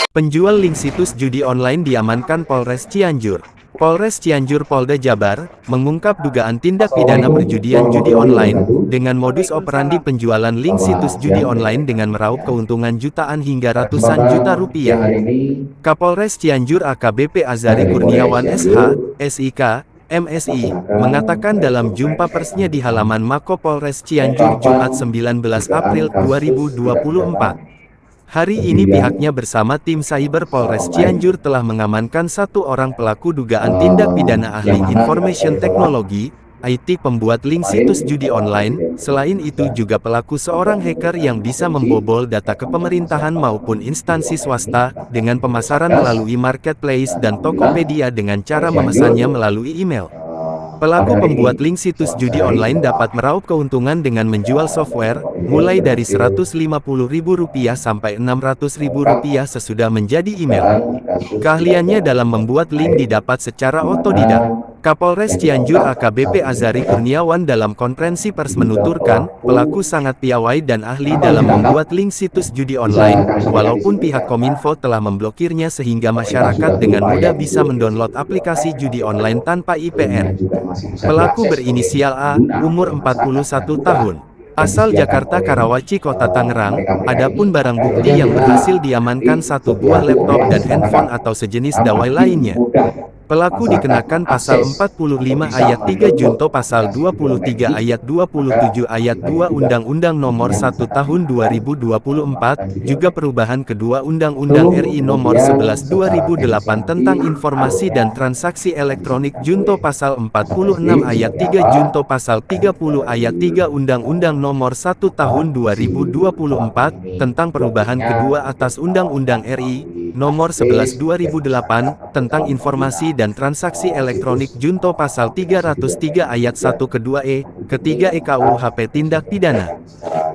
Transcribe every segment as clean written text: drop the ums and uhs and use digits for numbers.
Penjual link situs judi online diamankan Polres Cianjur. Polres Cianjur Polda Jabar mengungkap dugaan tindak pidana perjudian judi online dengan modus operandi penjualan link situs judi online dengan meraup keuntungan jutaan hingga ratusan juta rupiah. Kapolres Cianjur AKBP Azari Kurniawan SH, SIK, MSI, mengatakan dalam jumpa persnya di halaman Mako Polres Cianjur Jumat 19 April 2024. Hari ini pihaknya bersama tim Cyber Polres Cianjur telah mengamankan satu orang pelaku dugaan tindak pidana ahli information technology, IT pembuat link situs judi online. Selain itu juga pelaku seorang hacker yang bisa membobol data kepemerintahan maupun instansi swasta, dengan pemasaran melalui marketplace dan Tokopedia dengan cara memesannya melalui email. Pelaku pembuat link situs judi online dapat meraup keuntungan dengan menjual software, mulai dari Rp150.000 sampai Rp600.000 sesudah menjadi email. Keahliannya dalam membuat link didapat secara otodidak. Kapolres Cianjur AKBP Azari Kurniawan dalam konferensi pers menuturkan, pelaku sangat piawai dan ahli dalam membuat link situs judi online, walaupun pihak Kominfo telah memblokirnya sehingga masyarakat dengan mudah bisa mendownload aplikasi judi online tanpa IPN. Pelaku berinisial A, umur 41 tahun. Asal Jakarta Karawaci Kota Tangerang. Adapun barang bukti yang berhasil diamankan satu buah laptop dan handphone atau sejenis dawai lainnya. Pelaku dikenakan pasal 45 ayat 3 junto pasal 23 ayat 27 ayat 2 Undang-Undang Nomor 1 Tahun 2024, juga perubahan kedua Undang-Undang RI Nomor 11 2008 tentang informasi dan transaksi elektronik junto pasal 46 ayat 3 junto pasal 30 ayat 3 Undang-Undang Nomor 1 Tahun 2024 tentang perubahan kedua atas Undang-Undang RI Nomor 11 2008 tentang informasi dan transaksi elektronik junto pasal 303 ayat 1 kedua ketiga KUHP tindak pidana.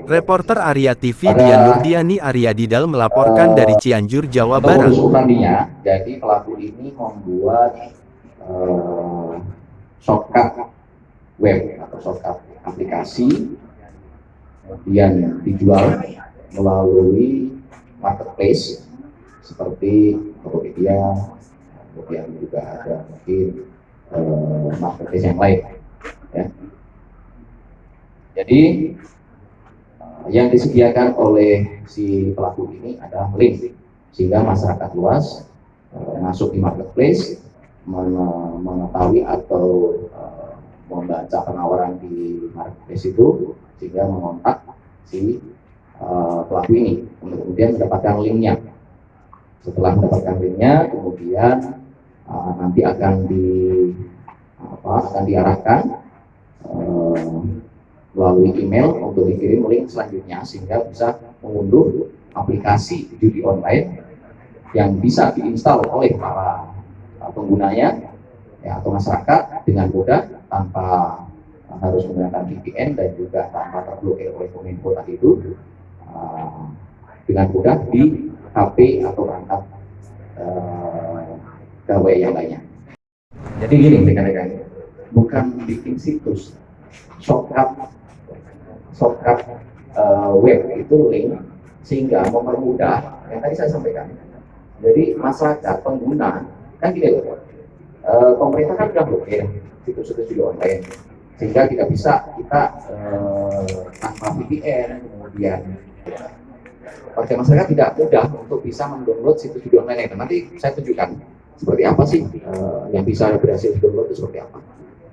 Reporter Arya TV Dian Nurdiani Arya Didal melaporkan dari Cianjur, Jawa Barat. Jadi pelaku ini membuat shortcut web atau shortcut aplikasi, kemudian dijual melalui marketplace seperti Tokopedia, kemudian juga ada mungkin marketplace yang lain, ya. Jadi yang disediakan oleh si pelaku ini adalah link, sehingga masyarakat luas masuk di marketplace, mengetahui atau membaca penawaran di marketplace itu, sehingga mengontak si pelaku ini untuk kemudian mendapatkan linknya. Setelah mendapatkan linknya, kemudian nanti akan diarahkan melalui email untuk dikirim link selanjutnya, sehingga bisa mengunduh aplikasi judi online yang bisa diinstal oleh para penggunanya, ya, atau masyarakat dengan mudah tanpa harus menggunakan VPN dan juga tanpa terblokir oleh Kominfo tadi itu, dengan mudah di HP atau perangkat gawai yang lainnya. Jadi gini rekan-rekan, bukan bikin situs, shortcut web itu link, sehingga mempermudah yang tadi saya sampaikan. Jadi masyarakat pengguna kan gini loh, pemerintah kan sudah blokir situs-situs judi online, sehingga tidak bisa kita tanpa VPN kemudian warga masyarakat tidak mudah untuk bisa mendownload situs judi online itu. Nanti saya tunjukkan seperti apa sih yang bisa berhasil di-download itu seperti apa.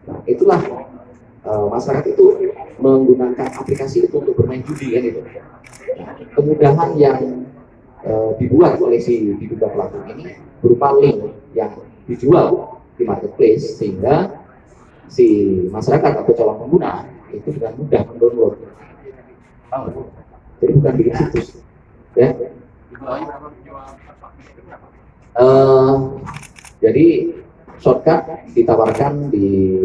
Nah, itulah masyarakat itu menggunakan aplikasi itu untuk bermain judi kan itu. Nah, kemudahan yang dibuat oleh si diduga pelaku ini berupa link yang dijual di marketplace, sehingga si masyarakat atau calon pengguna itu dengan mudah mendownload. Jadi bukan bikin situs, ya. Jadi shortcut ditawarkan di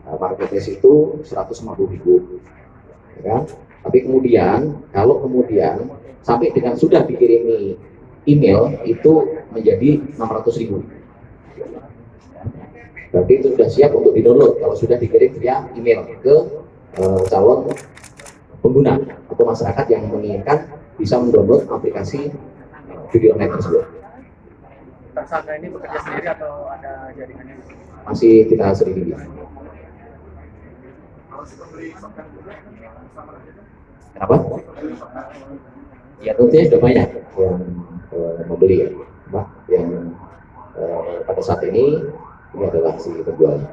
marketplace itu 150.000, ya kan? Tapi kemudian kalau kemudian sampai dengan sudah dikirimi email itu menjadi 600.000. Berarti itu sudah siap untuk di-download kalau sudah dikirim via email ke calon pengguna atau masyarakat yang menginginkan bisa mendownload aplikasi judi online tersebut. tersangka ini bekerja sendiri atau ada jaringannya? Masih kita selidiki. Kenapa? Ya tentunya sudah banyak yang membeli ya, Mbak, yang pada saat ini adalah si penjualnya.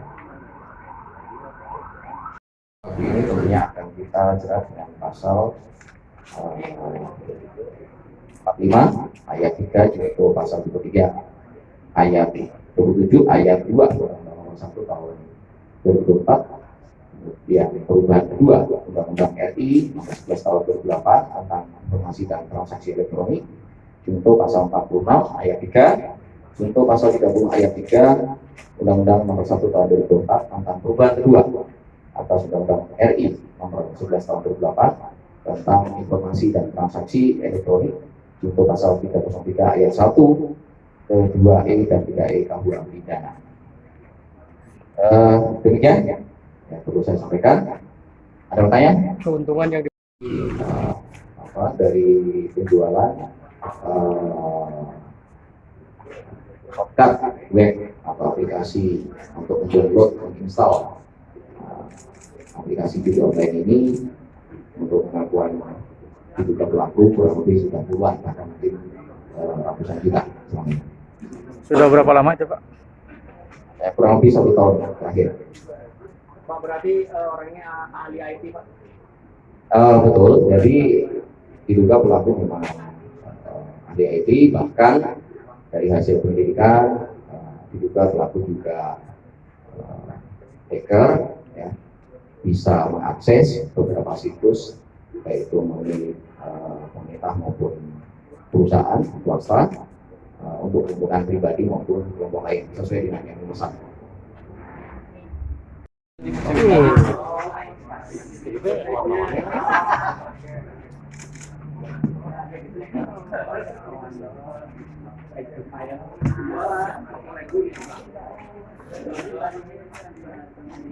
Ini tentunya akan kita jerat dengan pasal 45 ayat 3 junto pasal 23 ayat 27 ayat 2 Undang-Undang Nomor 1 tahun 2024, kemudian perubahan kedua Undang-Undang RI Nomor 11 tahun 2008 tentang informasi dan transaksi elektronik junto pasal 46 ayat 3 junto pasal 30 ayat 3 Undang-Undang Nomor 1 tahun 2004 tentang perubahan kedua atas Undang-Undang RI Nomor 11 tahun 2008 tentang informasi dan transaksi elektronik junto pasal 303 ayat 1, 2E dan 3E KUH pidana. Demikian yang perlu saya sampaikan. Ada pertanyaan? Keuntungan yang Dari penjualan shortcut web atau aplikasi untuk mendownload, menginstal aplikasi judi online ini untuk pengakuan diduga pelaku kurang lebih sudah puluhan bahkan mungkin ratusan juta selama ini. sudah berapa lama itu, Pak? Kurang lebih 1 tahun terakhir. Pak, berarti orangnya ahli IT, Pak? Betul, jadi diduga pelaku memang ahli IT, bahkan dari hasil penyelidikan diduga pelaku juga hacker, ya, bisa mengakses beberapa situs baik itu melalui pemerintah maupun perusahaan swasta untuk kepentingan pribadi maupun kelompok lain sesuai dengan yang dimesan.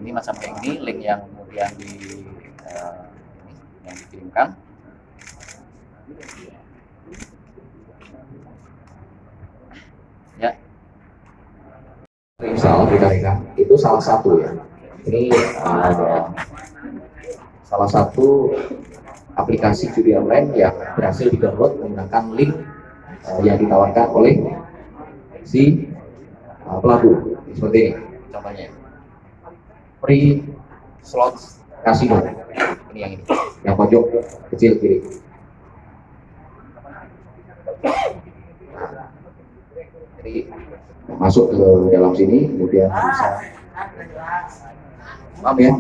Ini macam kayak ini link yang kemudian yang dikirimkan. Ya. Install rekan-rekan itu salah satu ya. Ini salah satu aplikasi judi online yang berhasil di-download menggunakan link yang ditawarkan oleh si pelaku. Seperti ini contohnya. Free slots casino. Ini yang pojok kecil kiri. Jadi masuk ke dalam sini, kemudian bisa, paham ya?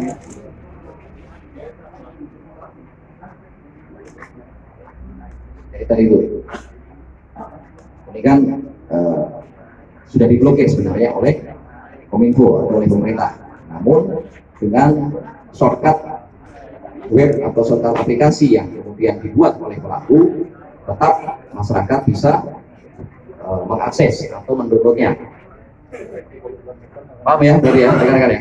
Jadi tadi itu, ini kan sudah diblokir sebenarnya oleh Kominfo atau oleh pemerintah. Namun dengan shortcut web atau shortcut aplikasi yang kemudian dibuat oleh pelaku, tetap masyarakat bisa mengakses atau mendownloadnya. Paham ya, dari ya, rekan-rekan ya?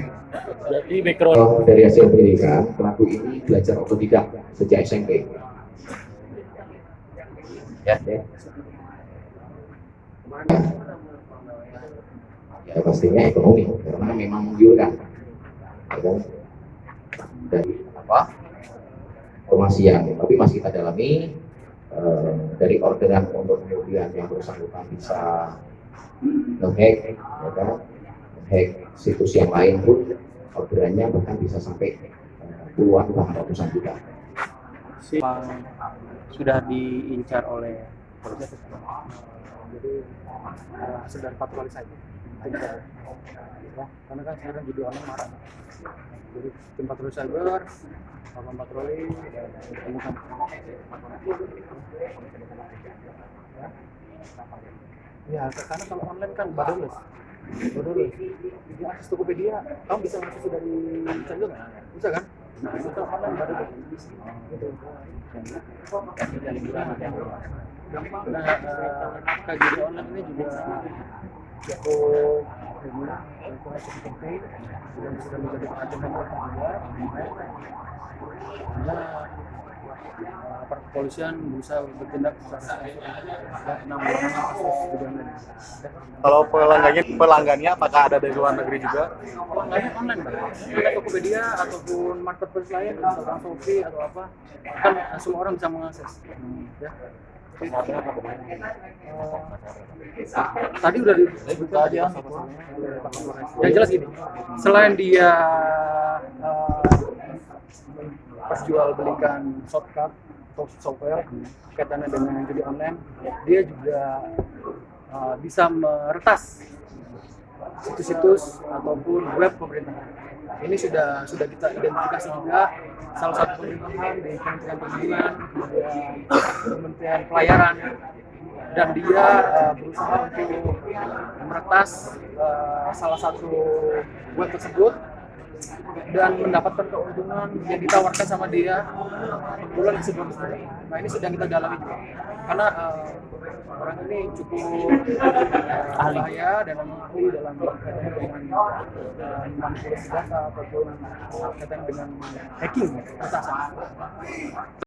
Jadi background Dari hasil penyelidikan, pelaku ini belajar otodidak sejak SMP. Ya. Ya pastinya ekonomi, karena memang menggiurkan. Dari informasi yang tapi masih kita dalami dari orderan untuk kemudian yang bersangkutan bisa nge-hack, ya kan? Hack situs yang lain pun orderannya bahkan bisa sampai puluhan bahkan ratusan juta. sudah diincar oleh polisi. Jadi sedang patroli saja. Ya, karena kan sekarang judi online marah. Jadi tim patroli cyber, lakukan patroli dan temukan. Ya, karena kalau online kan borderless. Di akses Tokopedia, kamu bisa akses dari Incan juga, bisa kan? Nah, itu kalau online borderless. Gitu. Nah, KJD online ini juga jatuh penting dan sudah menjadi perhatian pemerintah juga. Nah, aparat kepolisian berusaha bertindak secara penanggulangan kasus judi online. Kalau pelanggannya apakah ada dari luar negeri juga? Pelanggannya online, Bang. Ada Tokopedia ataupun marketplace lain, misalkan Shopee atau apa, kan semua orang bisa mengakses. Ya. Tadi udah disebutkan tadi ya. Yang jelas gini, selain dia perjualbelikan shortcut atau software kaitannya dengan judi online, dia juga bisa meretas situs-situs ataupun web pemerintahan. Ini sudah kita identifikasi juga salah satu pemerintahan di Kementerian Perhubungan, kemudian Kementerian Pelayaran, dan dia berusaha untuk meretas salah satu web tersebut dan mendapatkan keuntungan yang ditawarkan sama dia bulan sebelum tersebut. Nah, ini sedang kita dalami juga karena orang ini cukup bahaya dan ahli dalam kaitannya dengan manipulasi data ataupun kaitannya dengan hacking, peretasan.